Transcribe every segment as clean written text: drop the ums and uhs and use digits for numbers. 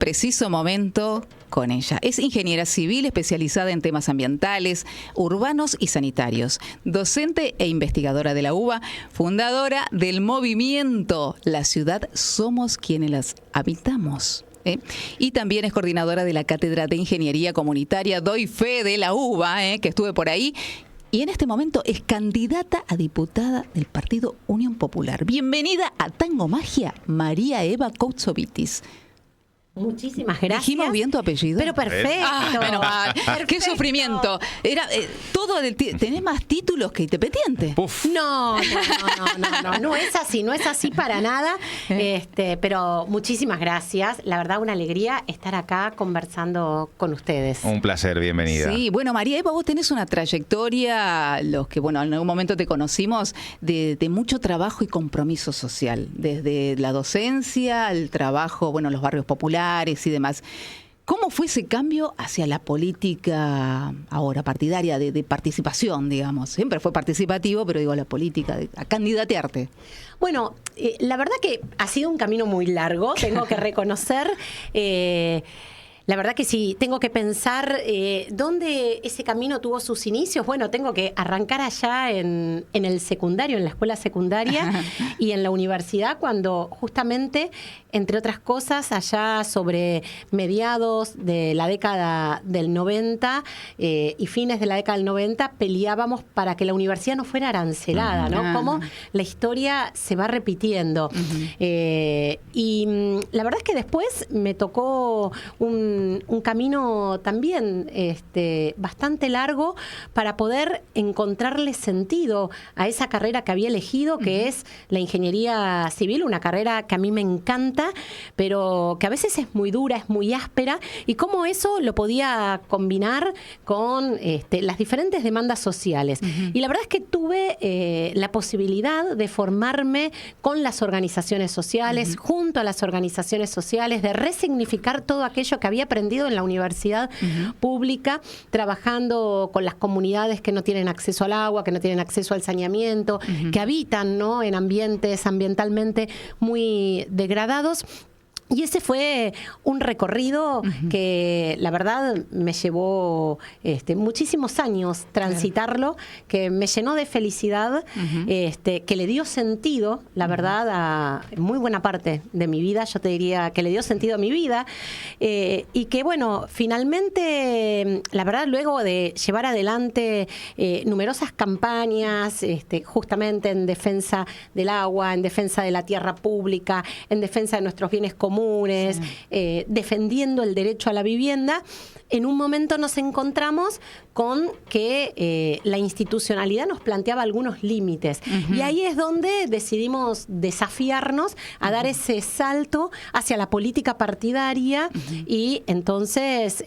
preciso momento con ella. Es ingeniera civil especializada en temas ambientales, urbanos y sanitarios, docente e investigadora de la UBA, fundadora del movimiento La Ciudad Somos Quienes las Habitamos. Y también es coordinadora de la Cátedra de Ingeniería Comunitaria Doy Fe de la UBA, que estuve por ahí. Y en este momento es candidata a diputada del Partido Unión Popular. Bienvenida a Tango Magia, María Eva Koutsovitis. Muchísimas gracias. ¿Dijimos bien tu apellido? Pero perfecto. Menos mal. ¡Qué sufrimiento! Era tenés más títulos que independiente. No es así, no es así para nada. Pero muchísimas gracias. La verdad, una alegría estar acá conversando con ustedes. Un placer, bienvenida. Sí, bueno, María Eva, vos tenés una trayectoria, los que, en algún momento te conocimos, de mucho trabajo y compromiso social. Desde la docencia, al trabajo, los barrios populares y demás. ¿Cómo fue ese cambio hacia la política ahora partidaria, de participación, digamos? Siempre fue participativo, pero la política, a candidatearte. Bueno, la verdad que ha sido un camino muy largo, tengo que reconocer. La verdad que sí, tengo que pensar dónde ese camino tuvo sus inicios. Bueno, tengo que arrancar allá en el secundario, en la escuela secundaria y en la universidad, cuando justamente, entre otras cosas, allá sobre mediados de la década del 90 y fines de la década del 90, peleábamos para que la universidad no fuera arancelada, ¿no? Cómo la historia se va repitiendo. Y la verdad es que después me tocó un camino también bastante largo para poder encontrarle sentido a esa carrera que había elegido, que es la ingeniería civil, una carrera que a mí me encanta, pero que a veces es muy dura, es muy áspera, y cómo eso lo podía combinar con las diferentes demandas sociales. Y la verdad es que tuve la posibilidad de formarme con las organizaciones sociales, junto a las organizaciones sociales, de resignificar todo aquello que había aprendido en la universidad pública, trabajando con las comunidades que no tienen acceso al agua, que no tienen acceso al saneamiento, que habitan, ¿no?, en ambientes ambientalmente muy degradados. Y ese fue un recorrido que, la verdad, me llevó muchísimos años transitarlo, que me llenó de felicidad, que le dio sentido, la verdad, a muy buena parte de mi vida. Yo te diría que le dio sentido a mi vida. Y que, finalmente, la verdad, luego de llevar adelante numerosas campañas, justamente en defensa del agua, en defensa de la tierra pública, en defensa de nuestros bienes comunes, defendiendo el derecho a la vivienda, en un momento nos encontramos con que la institucionalidad nos planteaba algunos límites. Y ahí es donde decidimos desafiarnos a dar ese salto hacia la política partidaria y entonces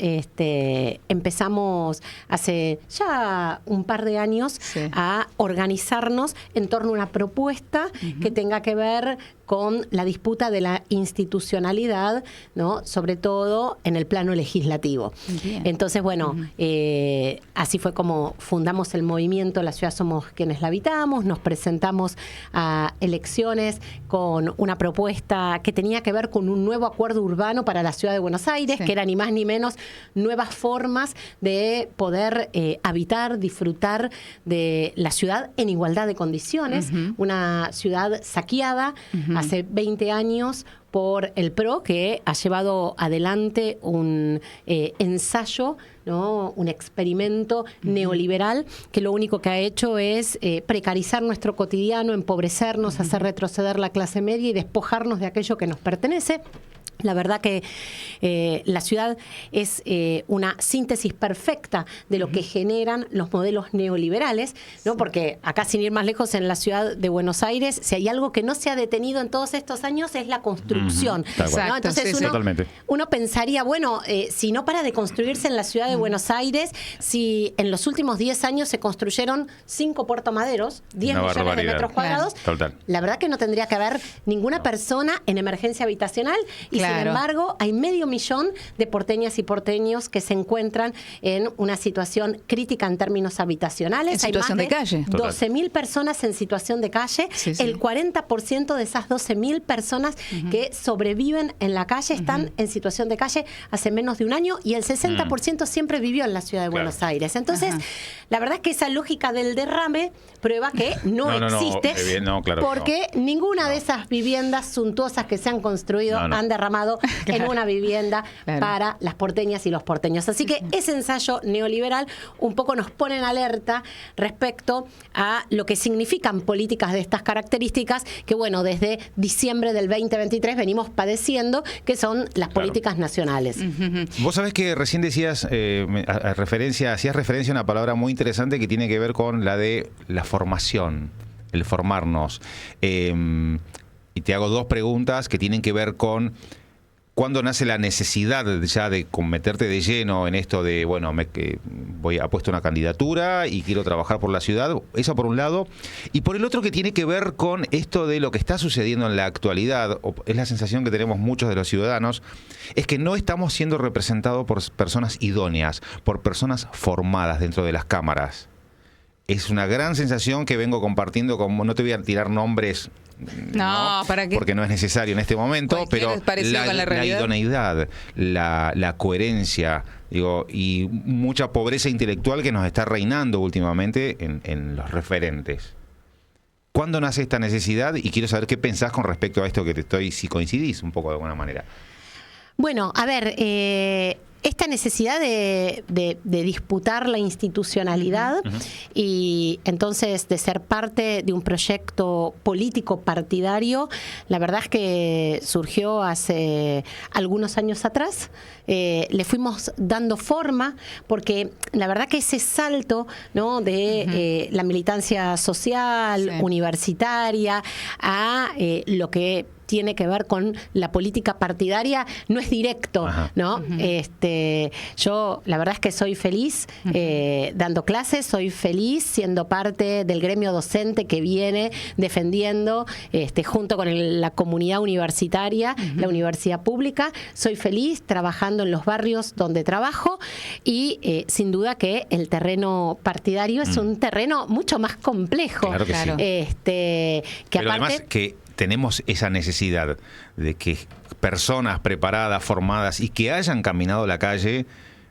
empezamos hace ya un par de años a organizarnos en torno a una propuesta que tenga que ver con la disputa de la institucionalidad, ¿no?, sobre todo en el plano legislativo. Bien. Entonces, así fue como fundamos el movimiento La Ciudad Somos Quienes la Habitamos, nos presentamos a elecciones con una propuesta que tenía que ver con un nuevo acuerdo urbano para la Ciudad de Buenos Aires, que era ni más ni menos nuevas formas de poder habitar, disfrutar de la ciudad en igualdad de condiciones, una ciudad saqueada hace 20 años por el PRO, que ha llevado adelante un ensayo, ¿no?, un experimento neoliberal que lo único que ha hecho es precarizar nuestro cotidiano, empobrecernos, hacer retroceder la clase media y despojarnos de aquello que nos pertenece. La verdad que la ciudad es una síntesis perfecta de lo que generan los modelos neoliberales, ¿no? Porque acá, sin ir más lejos, en la ciudad de Buenos Aires, si hay algo que no se ha detenido en todos estos años es la construcción. ¿No? Entonces uno pensaría, si no para de construirse en la ciudad de Buenos Aires, si en los últimos 10 años se construyeron 5 Puerto Maderos, 10 millones de metros cuadrados, la verdad que no tendría que haber ninguna persona en emergencia habitacional. Y si Claro. Sin embargo, hay 500.000 de porteñas y porteños que se encuentran en una situación crítica en términos habitacionales. En situación hay más de calle. 12.000 personas en situación de calle. Sí, sí. El 40% de esas 12.000 personas que sobreviven en la calle están en situación de calle hace menos de un año, y el 60% siempre vivió en la ciudad de Buenos Aires. Entonces, la verdad es que esa lógica del derrame prueba que no existe, porque ninguna de esas viviendas suntuosas que se han construido han derramado en una vivienda para las porteñas y los porteños. Así que ese ensayo neoliberal un poco nos pone en alerta respecto a lo que significan políticas de estas características que, bueno, desde diciembre del 2023 venimos padeciendo, que son las políticas nacionales. Vos sabés que recién decías, hacías referencia a una palabra muy interesante que tiene que ver con la de la formación, el formarnos. Y te hago dos preguntas que tienen que ver con cuándo nace la necesidad ya de meterte de lleno en esto de, bueno, he puesto una candidatura y quiero trabajar por la ciudad. Eso por un lado. Y por el otro, que tiene que ver con esto de lo que está sucediendo en la actualidad, o es la sensación que tenemos muchos de los ciudadanos, es que no estamos siendo representados por personas idóneas, por personas formadas dentro de las cámaras. Es una gran sensación que vengo compartiendo, como no te voy a tirar nombres, ¿para qué? Porque no es necesario en este momento, pero la idoneidad, la coherencia, y mucha pobreza intelectual que nos está reinando últimamente en los referentes. ¿Cuándo nace esta necesidad? Y quiero saber qué pensás con respecto a esto si coincidís un poco de alguna manera. Bueno, a ver, esta necesidad de disputar la institucionalidad y entonces de ser parte de un proyecto político partidario, la verdad es que surgió hace algunos años atrás. Le fuimos dando forma, porque la verdad que ese salto, ¿no?, de la militancia social, universitaria, a lo que tiene que ver con la política partidaria, no es directo, ¿no? Yo la verdad es que soy feliz dando clases, soy feliz siendo parte del gremio docente que viene defendiendo junto con la comunidad universitaria, la universidad pública. Soy feliz trabajando en los barrios donde trabajo, y sin duda que el terreno partidario es un terreno mucho más complejo. Claro que sí. Que pero aparte, además que tenemos esa necesidad de que personas preparadas, formadas y que hayan caminado la calle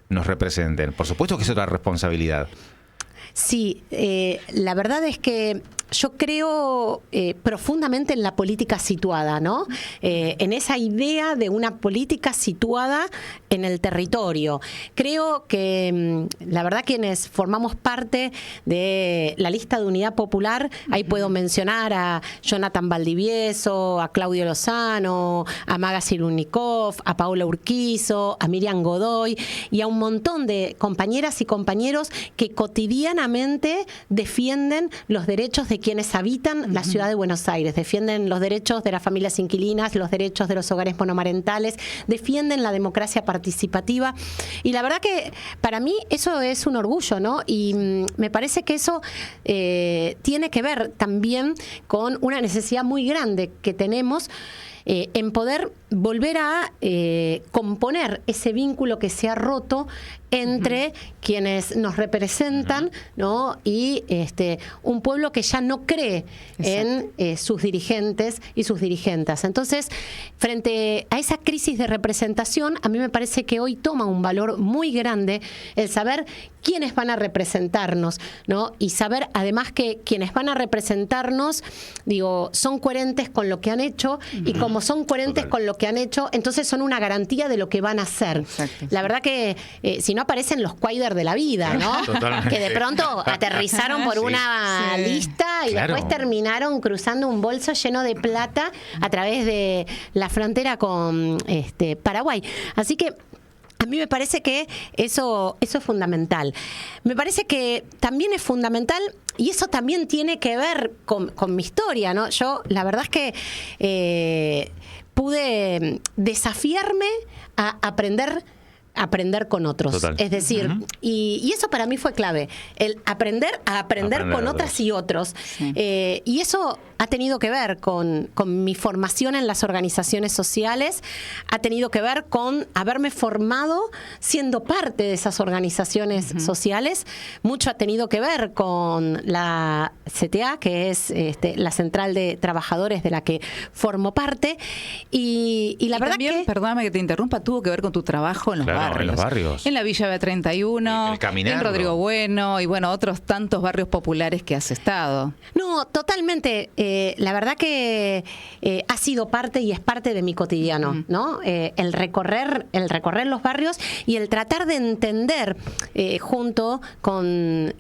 nos representen. Por supuesto que es otra responsabilidad. Sí, la verdad es que yo creo profundamente en la política situada, ¿no? En esa idea de una política situada en el territorio. Creo que la verdad quienes formamos parte de la lista de Unidad Popular, ahí puedo mencionar a Jonathan Valdivieso, a Claudio Lozano, a Maga Sirulnikov, a Paula Urquizo, a Miriam Godoy y a un montón de compañeras y compañeros que cotidianamente defienden los derechos de quienes habitan la ciudad de Buenos Aires, defienden los derechos de las familias inquilinas, los derechos de los hogares monomarentales, defienden la democracia participativa, y la verdad que para mí eso es un orgullo, ¿no? Y me parece que eso tiene que ver también con una necesidad muy grande que tenemos en poder volver a componer ese vínculo que se ha roto entre quienes nos representan, ¿no? Y un pueblo que ya no cree en sus dirigentes y sus dirigentas. Entonces, frente a esa crisis de representación, a mí me parece que hoy toma un valor muy grande el saber quiénes van a representarnos, ¿no? Y saber además que quienes van a representarnos, son coherentes con lo que han hecho, y como son coherentes con lo que han hecho, entonces son una garantía de lo que van a hacer. Exacto. La verdad que si no aparecen los Quaider de la vida, ¿no? Totalmente. Que de pronto aterrizaron por una lista y después terminaron cruzando un bolso lleno de plata a través de la frontera con Paraguay. Así que a mí me parece que eso es fundamental. Me parece que también es fundamental, y eso también tiene que ver con mi historia, ¿no? Yo, la verdad es que pude desafiarme a aprender aprender con otros. Total. Es decir, y eso para mí fue clave, el aprender con otras y otros. Sí. Y eso ha tenido que ver con mi formación en las organizaciones sociales, ha tenido que ver con haberme formado siendo parte de esas organizaciones sociales, mucho ha tenido que ver con la CTA, que es la Central de Trabajadores de la que formo parte, y la verdad también, que... perdóname que te interrumpa, tuvo que ver con tu trabajo en los barrios. En los barrios. En la Villa B31, El caminarlo. en Rodrigo Bueno y bueno, otros tantos barrios populares que has estado. No, totalmente. La verdad que ha sido parte y es parte de mi cotidiano, ¿no? El recorrer los barrios y el tratar de entender junto con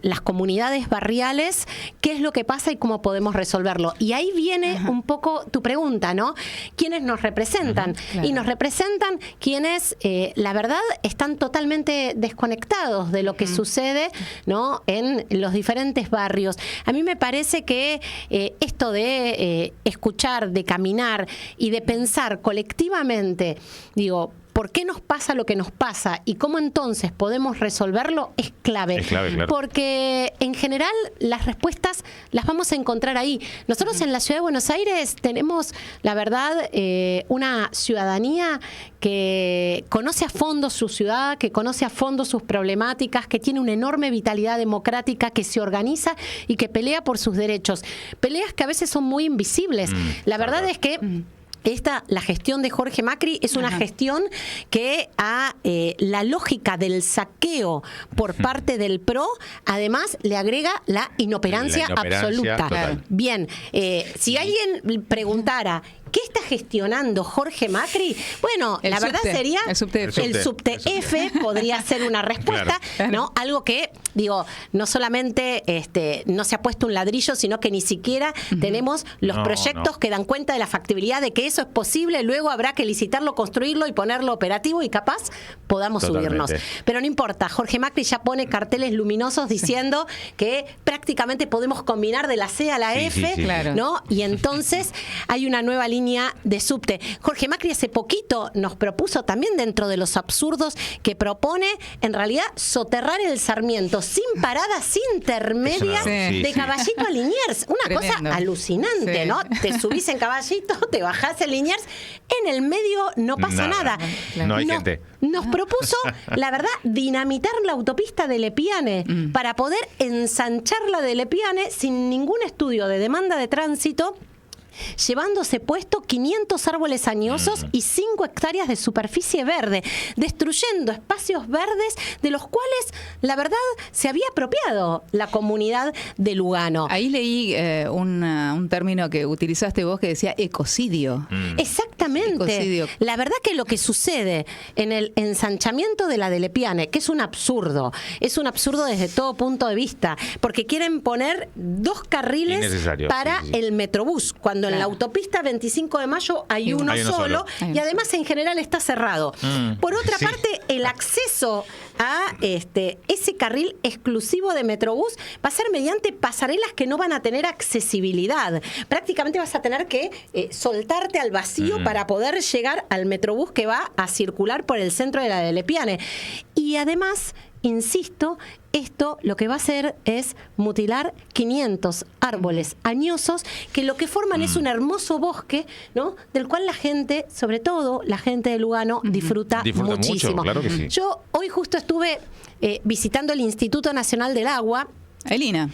las comunidades barriales qué es lo que pasa y cómo podemos resolverlo. Y ahí viene un poco tu pregunta, ¿no? ¿Quiénes nos representan? Claro. Y nos representan quienes, la verdad, están totalmente desconectados de lo que sucede, ¿no? En los diferentes barrios. A mí me parece que esto de escuchar, de caminar y de pensar colectivamente, digo, ¿por qué nos pasa lo que nos pasa y cómo entonces podemos resolverlo? Es clave. Es clave, claro. Porque en general las respuestas las vamos a encontrar ahí. Nosotros en la Ciudad de Buenos Aires tenemos, la verdad, una ciudadanía que conoce a fondo su ciudad, que conoce a fondo sus problemáticas, que tiene una enorme vitalidad democrática, que se organiza y que pelea por sus derechos. Peleas que a veces son muy invisibles. La verdad es que la gestión de Jorge Macri es una gestión que a la lógica del saqueo por parte del PRO, además le agrega la inoperancia absoluta. Total. Bien, si alguien preguntara ¿qué está gestionando Jorge Macri? Bueno, la verdad sería el subte el subte F podría ser una respuesta, Claro. ¿no? Algo que, digo, no solamente no se ha puesto un ladrillo, sino que ni siquiera tenemos los proyectos que dan cuenta de la factibilidad de que eso es posible, luego habrá que licitarlo, construirlo y ponerlo operativo y capaz podamos subirnos. Pero no importa, Jorge Macri ya pone carteles luminosos diciendo que prácticamente podemos combinar de la C a la F, Claro. ¿no? Y entonces hay una nueva línea de subte. Jorge Macri hace poquito nos propuso también dentro de los absurdos que propone, en realidad, soterrar el Sarmiento sin paradas intermedias Sí. de Caballito a Liniers. Una Tremendo. cosa alucinante, Sí. ¿no? Te subís en Caballito, te bajás en Liniers, en el medio no pasa nada. Claro. No hay gente. Nos propuso, la verdad, dinamitar la autopista de Lepiane para poder ensancharla de Lepiane sin ningún estudio de demanda de tránsito, llevándose puesto 500 árboles añosos y 5 hectáreas de superficie verde, destruyendo espacios verdes de los cuales, la verdad, se había apropiado la comunidad de Lugano. Ahí leí un término que utilizaste vos que decía ecocidio. Exactamente. Ecocidio. La verdad que lo que sucede en el ensanchamiento de la de Lepiane, que es un absurdo desde todo punto de vista, porque quieren poner 2 carriles Innecesario, para el Metrobús, cuando en la autopista 25 de Mayo hay uno solo y además en general está cerrado. Por otra parte, el acceso a ese carril exclusivo de Metrobús va a ser mediante pasarelas que no van a tener accesibilidad. Prácticamente vas a tener que soltarte al vacío para poder llegar al Metrobús que va a circular por el centro de la de Lepiane. Y además, insisto, esto lo que va a hacer es mutilar 500 árboles añosos que lo que forman es un hermoso bosque, ¿no? Del cual la gente, sobre todo la gente de Lugano, disfruta muchísimo. Mucho, claro que sí. Yo hoy justo estuve visitando el Instituto Nacional del Agua. Elina,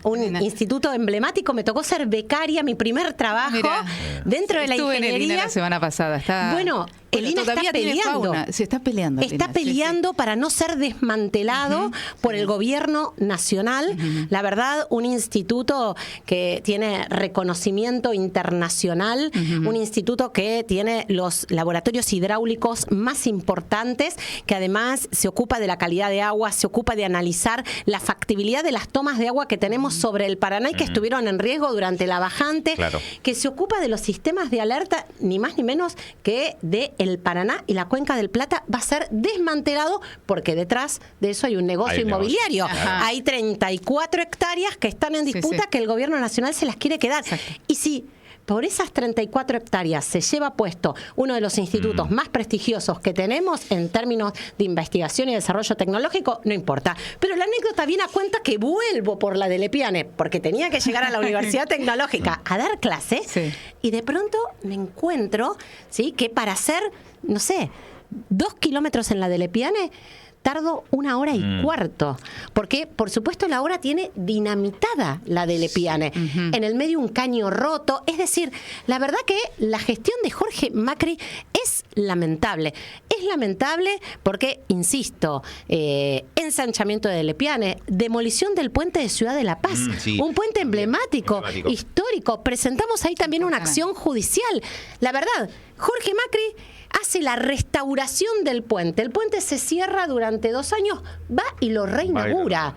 un instituto emblemático. Me tocó ser becaria, mi primer trabajo Mirá. dentro de la estuve ingeniería. en Elina la semana pasada. Bueno, Elina todavía está tiene peleando. fauna. Se está peleando. Está Elina, peleando para no ser desmantelado por el gobierno nacional. La verdad, un instituto que tiene reconocimiento internacional, un instituto que tiene los laboratorios hidráulicos más importantes, que además se ocupa de la calidad de agua, se ocupa de analizar la factibilidad de las tomas de agua que tenemos sobre el Paraná y que estuvieron en riesgo durante la bajante, que se ocupa de los sistemas de alerta, ni más ni menos que de el Paraná y la Cuenca del Plata va a ser desmantelado porque detrás de eso hay un negocio inmobiliario. Hay 34 hectáreas que están en disputa que el gobierno nacional se las quiere quedar. Y si por esas 34 hectáreas se lleva puesto uno de los institutos más prestigiosos que tenemos en términos de investigación y desarrollo tecnológico, no importa. Pero la anécdota viene a cuenta que vuelvo por la de Lepiane, porque tenía que llegar a la Universidad Tecnológica a dar clases, Sí. y de pronto me encuentro, ¿sí?, que para hacer, no sé, 2 kilómetros en la de Lepiane, tardo 1 hora y cuarto. Porque, por supuesto, la obra tiene dinamitada la de Lepiane. En el medio un caño roto. Es decir, la verdad que la gestión de Jorge Macri es lamentable. Es lamentable porque, insisto, ensanchamiento de Lepiane, demolición del puente de Ciudad de La Paz, Sí. un puente emblemático, Emblemático. histórico. Presentamos ahí también una acción judicial. La verdad, Jorge Macri hace la restauración del puente. El puente se cierra durante 2 años, va y lo reinaugura.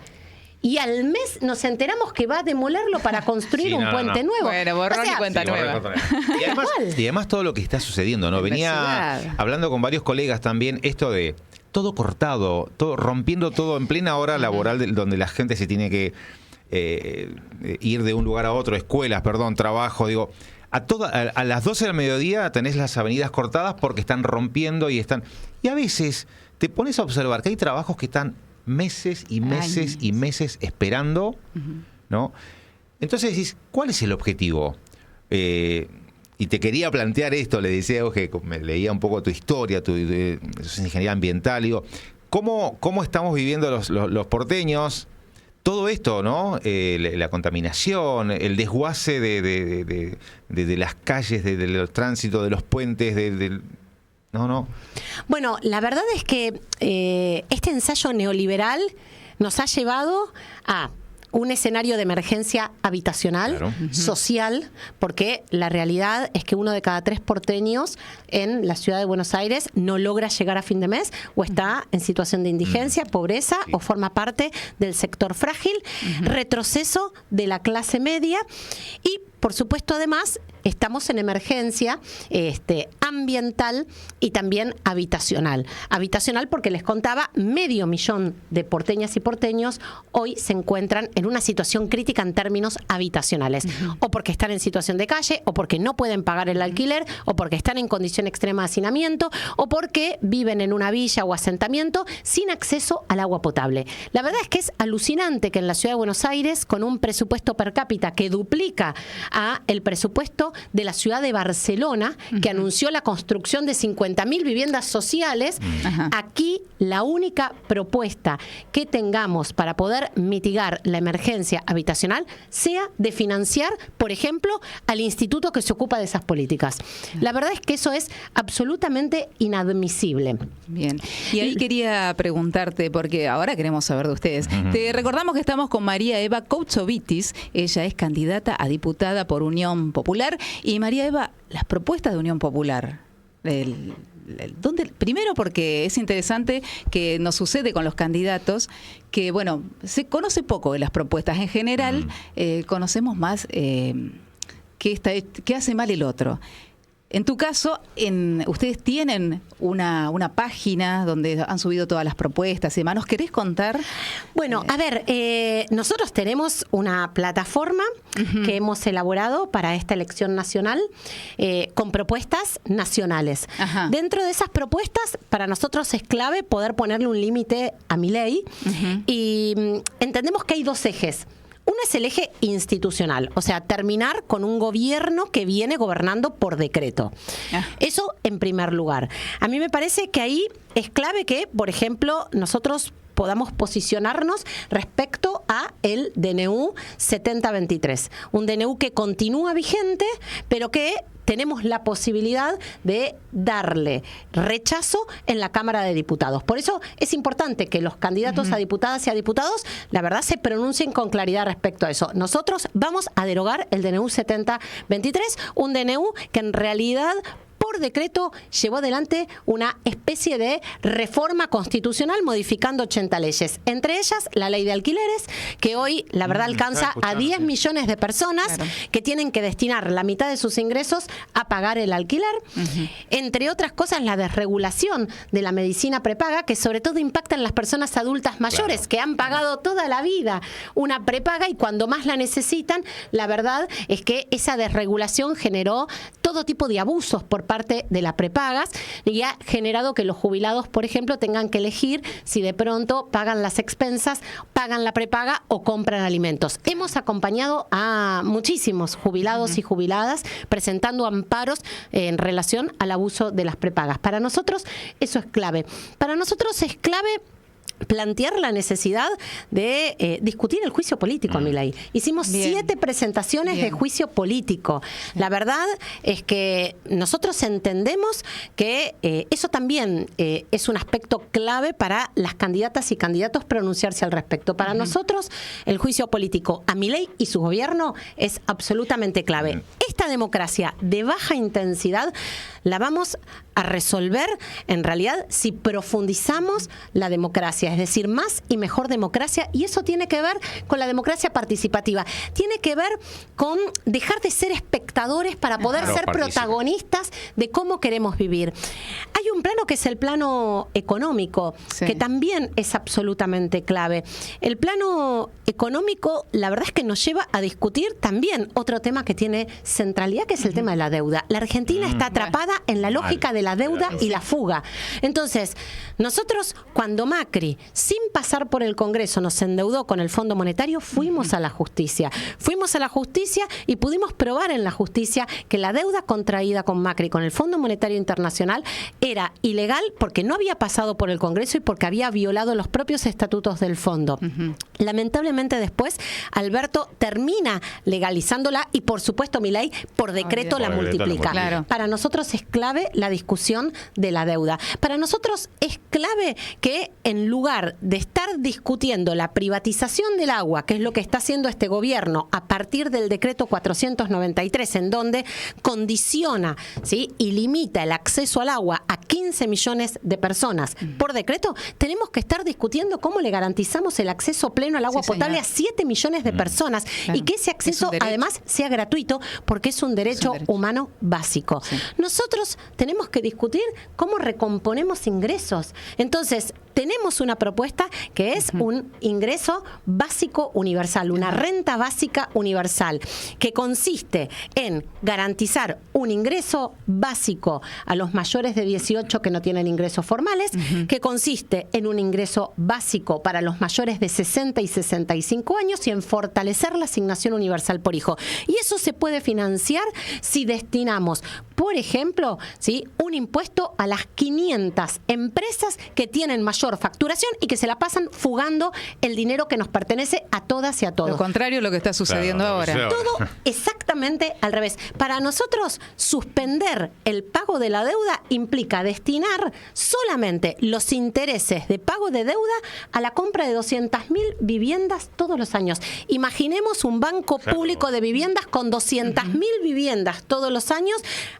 Y al mes nos enteramos que va a demolerlo para construir Sí, un no, puente no. nuevo. Bueno, borrón y cuenta Sí, nueva. correcto. Y además todo lo que está sucediendo, ¿no? En la Venía ciudad. hablando con varios colegas también esto de todo cortado, todo rompiendo todo en plena hora laboral donde la gente se tiene que ir de un lugar a otro, escuelas, perdón, trabajo, digo. A las 12 del mediodía tenés las avenidas cortadas porque están rompiendo y están... Y a veces te pones a observar que hay trabajos que están meses y meses y meses esperando, ¿no? Entonces decís, ¿cuál es el objetivo? Y te quería plantear esto, le decía que me leía un poco tu historia, sos ingeniería ambiental, digo, ¿cómo estamos viviendo los porteños? Todo esto, ¿no? La contaminación, el desguace de las calles, de los tránsitos, de los puentes, No. Bueno, la verdad es que este ensayo neoliberal nos ha llevado a un escenario de emergencia habitacional, Claro. social, porque la realidad es que 1 de cada 3 porteños en la ciudad de Buenos Aires no logra llegar a fin de mes o está en situación de indigencia, pobreza, Sí. o forma parte del sector frágil, retroceso de la clase media y, por supuesto, además, estamos en emergencia ambiental y también habitacional. Habitacional porque les contaba, 500.000 de porteñas y porteños hoy se encuentran en una situación crítica en términos habitacionales. O porque están en situación de calle, o porque no pueden pagar el alquiler, o porque están en condición extrema de hacinamiento, o porque viven en una villa o asentamiento sin acceso al agua potable. La verdad es que es alucinante que en la ciudad de Buenos Aires, con un presupuesto per cápita que duplica a el presupuesto de la ciudad de Barcelona, que anunció la construcción de 50.000 viviendas sociales, aquí la única propuesta que tengamos para poder mitigar la emergencia habitacional sea de financiar, por ejemplo, al instituto que se ocupa de esas políticas. La verdad es que eso es absolutamente inadmisible. Bien, y ahí quería preguntarte, porque ahora queremos saber de ustedes. Te recordamos que estamos con María Eva Couchovitis, ella es candidata a diputada por Unión Popular. Y María Eva, las propuestas de Unión Popular, ¿dónde? Primero porque es interesante que nos sucede con los candidatos que, bueno, se conoce poco de las propuestas. En general, conocemos más qué hace mal el otro. En tu caso, ustedes tienen una página donde han subido todas las propuestas y demás. ¿Nos querés contar? Bueno, a ver, nosotros tenemos una plataforma que hemos elaborado para esta elección nacional con propuestas nacionales. Ajá. Dentro de esas propuestas, para nosotros es clave poder ponerle un límite a Milei y entendemos que hay 2 ejes. Uno es el eje institucional, o sea, terminar con un gobierno que viene gobernando por decreto. Eso en primer lugar. A mí me parece que ahí es clave que, por ejemplo, nosotros podamos posicionarnos respecto a el DNU 7023. Un DNU que continúa vigente, pero que tenemos la posibilidad de darle rechazo en la Cámara de Diputados. Por eso es importante que los candidatos a diputadas y a diputados, la verdad, se pronuncien con claridad respecto a eso. Nosotros vamos a derogar el DNU 7023, un DNU que en realidad por decreto llevó adelante una especie de reforma constitucional modificando 80 leyes. Entre ellas, la ley de alquileres, que hoy, la verdad, alcanza a 10 millones de personas que tienen que destinar la mitad de sus ingresos a pagar el alquiler. Entre otras cosas, la desregulación de la medicina prepaga, que sobre todo impacta en las personas adultas mayores, que han pagado toda la vida una prepaga y cuando más la necesitan, la verdad es que esa desregulación generó todo tipo de abusos por parte de las prepagas y ha generado que los jubilados, por ejemplo, tengan que elegir si de pronto pagan las expensas, pagan la prepaga o compran alimentos. Hemos acompañado a muchísimos jubilados y jubiladas presentando amparos en relación al abuso de las prepagas. Para nosotros eso es clave. Para nosotros es clave plantear la necesidad de discutir el juicio político, Milei. Hicimos 7 presentaciones de juicio político. La verdad es que nosotros entendemos que eso también es un aspecto clave para las candidatas y candidatos pronunciarse al respecto. Para nosotros, el juicio político a Milei y su gobierno es absolutamente clave. Esta democracia de baja intensidad la vamos a resolver, en realidad, si profundizamos la democracia, es decir, más y mejor democracia, y eso tiene que ver con la democracia participativa, tiene que ver con dejar de ser espectadores para poder ser protagonistas de cómo queremos vivir. Hay un plano que es el plano económico, que también es absolutamente clave. El plano económico, la verdad es que nos lleva a discutir también otro tema que tiene centralidad, que es el tema de la deuda. La Argentina está atrapada en la lógica de la deuda y la fuga. Entonces, nosotros, cuando Macri, sin pasar por el Congreso, nos endeudó con el Fondo Monetario, fuimos a la justicia. Fuimos a la justicia y pudimos probar en la justicia que la deuda contraída con Macri, con el Fondo Monetario Internacional, era ilegal porque no había pasado por el Congreso y porque había violado los propios estatutos del fondo. Lamentablemente después, Alberto termina legalizándola y, por supuesto, Milei, por decreto la multiplica. Claro. Para nosotros es clave la discusión de la deuda. Para nosotros es clave que en lugar de estar discutiendo la privatización del agua, que es lo que está haciendo este gobierno a partir del decreto 493, en donde condiciona, ¿sí?, y limita el acceso al agua a 15 millones de personas por decreto, tenemos que estar discutiendo cómo le garantizamos el acceso pleno al agua potable a 7 millones de personas y que ese acceso además sea gratuito porque es un derecho humano básico. Nosotros tenemos que discutir cómo recomponemos ingresos. Entonces, tenemos una propuesta que es un ingreso básico universal, una renta básica universal, que consiste en garantizar un ingreso básico a los mayores de 18 que no tienen ingresos formales, que consiste en un ingreso básico para los mayores de 60 y 65 años y en fortalecer la asignación universal por hijo. Y eso se puede financiar si destinamos, por ejemplo, ¿sí?, un impuesto a las 500 empresas que tienen mayor facturación y que se la pasan fugando el dinero que nos pertenece a todas y a todos. Lo contrario a lo que está sucediendo ahora. Todo exactamente al revés. Para nosotros, suspender el pago de la deuda implica destinar solamente los intereses de pago de deuda a la compra de 200.000 viviendas todos los años. Imaginemos un banco público de viviendas con 200.000 viviendas todos los años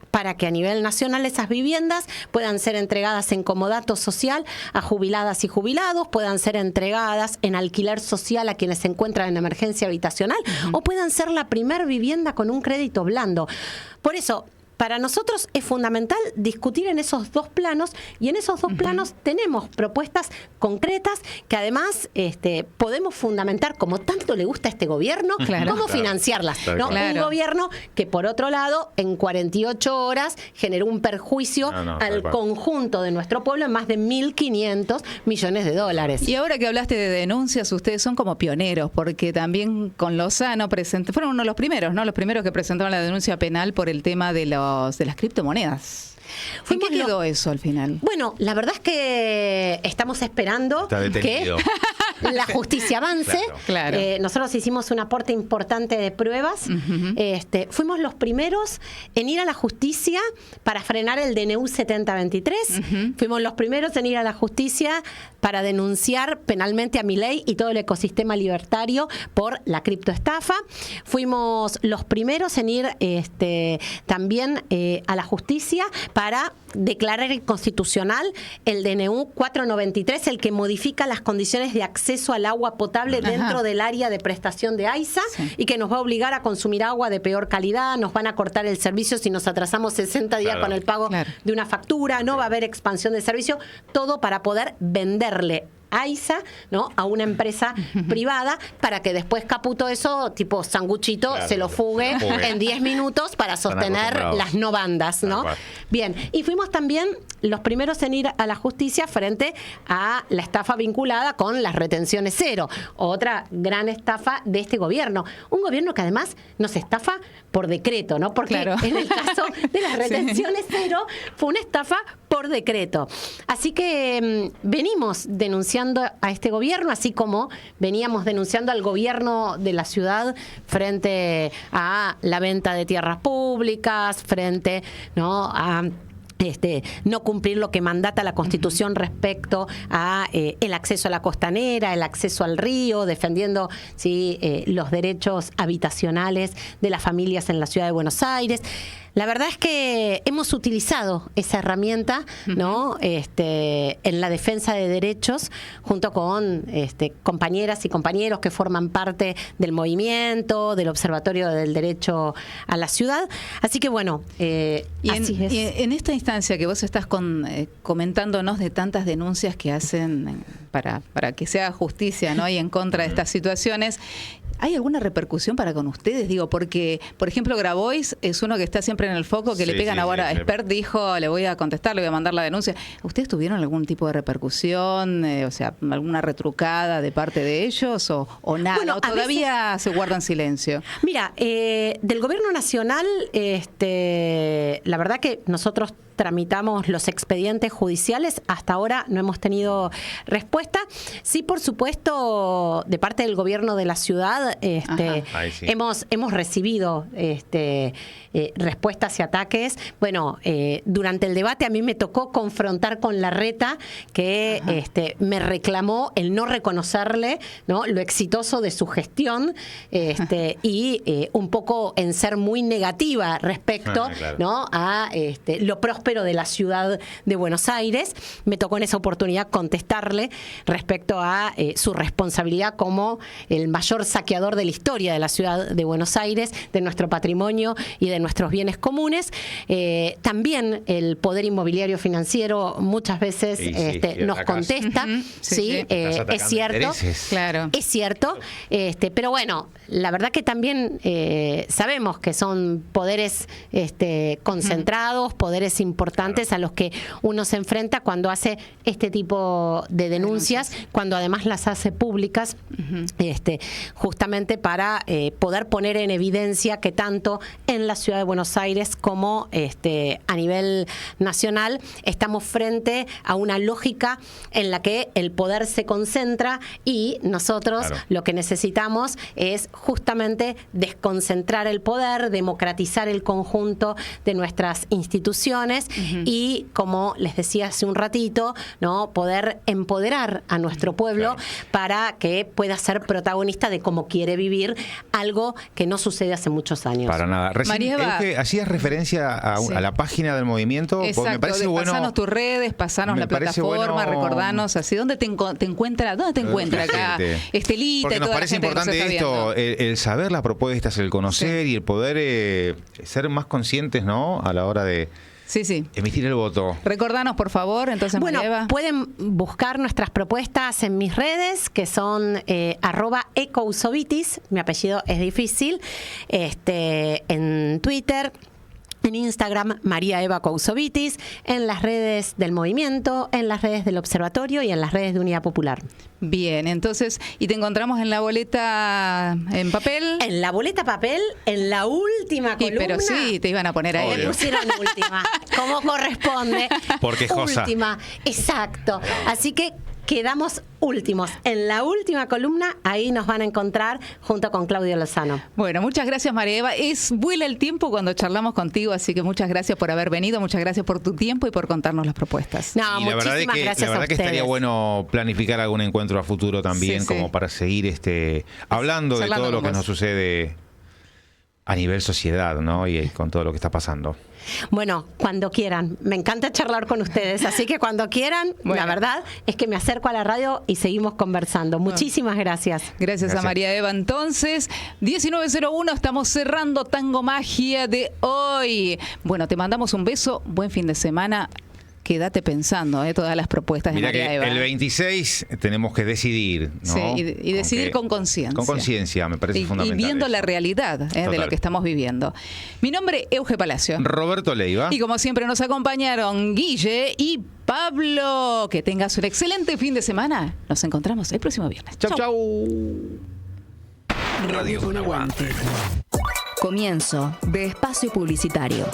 para que a nivel nacional esas viviendas puedan ser entregadas en comodato social a jubiladas y jubilados, puedan ser entregadas en alquiler social a quienes se encuentran en emergencia habitacional o puedan ser la primer vivienda con un crédito blando. Por eso, para nosotros es fundamental discutir en esos dos planos y en esos dos planos tenemos propuestas concretas que además podemos fundamentar, como tanto le gusta a este gobierno, cómo financiarlas. ¿No? Un gobierno que, por otro lado, en 48 horas generó un perjuicio al conjunto de nuestro pueblo en más de 1.500 millones de dólares. Y ahora que hablaste de denuncias, ustedes son como pioneros, porque también con Lozano fueron uno de los primeros, ¿no? Los primeros que presentaron la denuncia penal por el tema de las criptomonedas. ¿En qué quedó eso al final? Bueno, la verdad es que estamos esperando Está detenido. la justicia avance. Claro. Nosotros hicimos un aporte importante de pruebas. Fuimos los primeros en ir a la justicia para frenar el DNU 7023. Fuimos los primeros en ir a la justicia para denunciar penalmente a Milei y todo el ecosistema libertario por la criptoestafa. Fuimos los primeros en ir también a la justicia para declarar inconstitucional el DNU 493, el que modifica las condiciones de acceso al agua potable dentro del área de prestación de AISA, y que nos va a obligar a consumir agua de peor calidad, nos van a cortar el servicio si nos atrasamos 60 días con el pago de una factura, no va a haber expansión de servicio, todo para poder venderle AISA, ¿no?, a una empresa privada, para que después Caputo eso, tipo sanguchito, se lo fugue en 10 minutos para sostener las no bandas, ¿no? Bien, y fuimos también los primeros en ir a la justicia frente a la estafa vinculada con las retenciones cero, otra gran estafa de este gobierno. Un gobierno que además nos estafa por decreto, ¿no? Porque en el caso de las retenciones cero fue una estafa por decreto. Así que venimos denunciando a este gobierno, así como veníamos denunciando al gobierno de la ciudad frente a la venta de tierras públicas, frente, ¿no?, a no cumplir lo que mandata la Constitución respecto a el acceso a la costanera, el acceso al río, defendiendo los derechos habitacionales de las familias en la ciudad de Buenos Aires. La verdad es que hemos utilizado esa herramienta, ¿no?, en la defensa de derechos, junto con compañeras y compañeros que forman parte del movimiento, del Observatorio del Derecho a la Ciudad. Así que bueno, así es. Y en esta instancia que vos estás comentándonos de tantas denuncias que hacen para que se haga justicia, ¿no?, y en contra de estas situaciones, ¿hay alguna repercusión para con ustedes? Digo, porque, por ejemplo, Grabois es uno que está siempre en el foco, que le pegan ahora. Expert dijo, le voy a contestar, le voy a mandar la denuncia. ¿Ustedes tuvieron algún tipo de repercusión, o sea, alguna retrucada de parte de ellos o nada? Bueno, ¿o todavía se guardan silencio? Mira, del Gobierno Nacional, la verdad que nosotros tramitamos los expedientes judiciales, hasta ahora no hemos tenido respuesta. Sí, por supuesto, de parte del gobierno de la ciudad, hemos recibido respuestas y ataques. Bueno, durante el debate a mí me tocó confrontar con Larreta, que me reclamó el no reconocerle, ¿no?, lo exitoso de su gestión, y un poco en ser muy negativa respecto, ¿no?, a lo próspero de la ciudad de Buenos Aires. Me tocó en esa oportunidad contestarle respecto a su responsabilidad como el mayor saqueador de la historia de la ciudad de Buenos Aires, de nuestro patrimonio y de nuestros bienes comunes. También el poder inmobiliario financiero muchas veces nos contesta. Es cierto. Claro. Es cierto. Pero bueno, la verdad que también sabemos que son poderes concentrados, poderes importantes a los que uno se enfrenta cuando hace este tipo de denuncias, cuando además las hace públicas, justamente para poder poner en evidencia que tanto en la ciudad de Buenos Aires como a nivel nacional estamos frente a una lógica en la que el poder se concentra y nosotros lo que necesitamos es justamente desconcentrar el poder, democratizar el conjunto de nuestras instituciones y, como les decía hace un ratito, ¿no?, poder empoderar a nuestro pueblo para que pueda ser protagonista de cómo quiere vivir, algo que no sucede hace muchos años. Para nada. Recién que hacías referencia a la página del movimiento. Exacto, me parece bueno. Pasanos tus redes, pasanos la plataforma, recordanos así. ¿Dónde te encuentra acá Estelita? Porque y nos toda parece la gente importante que nos está esto, el saber las propuestas, el conocer y el poder ser más conscientes, ¿no?, a la hora de emitir el voto. Recordanos, por favor, entonces, bueno, María Eva. Pueden buscar nuestras propuestas en mis redes, que son @ecousovitis, mi apellido es difícil, en Twitter, en Instagram, María Eva Cousovitis, en las redes del movimiento, en las redes del Observatorio y en las redes de Unidad Popular. Bien, entonces, ¿y te encontramos en la boleta en papel? En la boleta papel, en la última columna. Pero sí, te iban a poner ahí. Me pusieron última, como corresponde. Porque Josa. Última, exacto. Así que quedamos últimos. En la última columna, ahí nos van a encontrar junto con Claudio Lozano. Bueno, muchas gracias, María Eva. Vuela el tiempo cuando charlamos contigo, así que muchas gracias por haber venido, muchas gracias por tu tiempo y por contarnos las propuestas. No, y la verdad es que, gracias la verdad a que estaría ustedes. bueno planificar algún encuentro a futuro también, Sí, como sí. para seguir hablando de Charlando todo lo con que vos. nos sucede a nivel sociedad, ¿no? Y con todo lo que está pasando. Bueno, cuando quieran. Me encanta charlar con ustedes, así que cuando quieran, Bueno. la verdad es que me acerco a la radio y seguimos conversando. Muchísimas gracias. Gracias a María Eva. Entonces, 19:01, estamos cerrando Tango Magia de hoy. Bueno, te mandamos un beso, buen fin de semana. Quédate pensando, todas las propuestas Mira de María que Eva. el 26 tenemos que decidir, ¿no? Sí, y decidir con conciencia. Con conciencia, me parece Y fundamental. viendo eso. la realidad de Total. lo que estamos viviendo. Mi nombre es Euge Palacio. Roberto Leiva. Y como siempre nos acompañaron Guille y Pablo. Que tengas un excelente fin de semana. Nos encontramos el próximo viernes. Chau, chau. Radio con Aguante. Comienzo de espacio publicitario.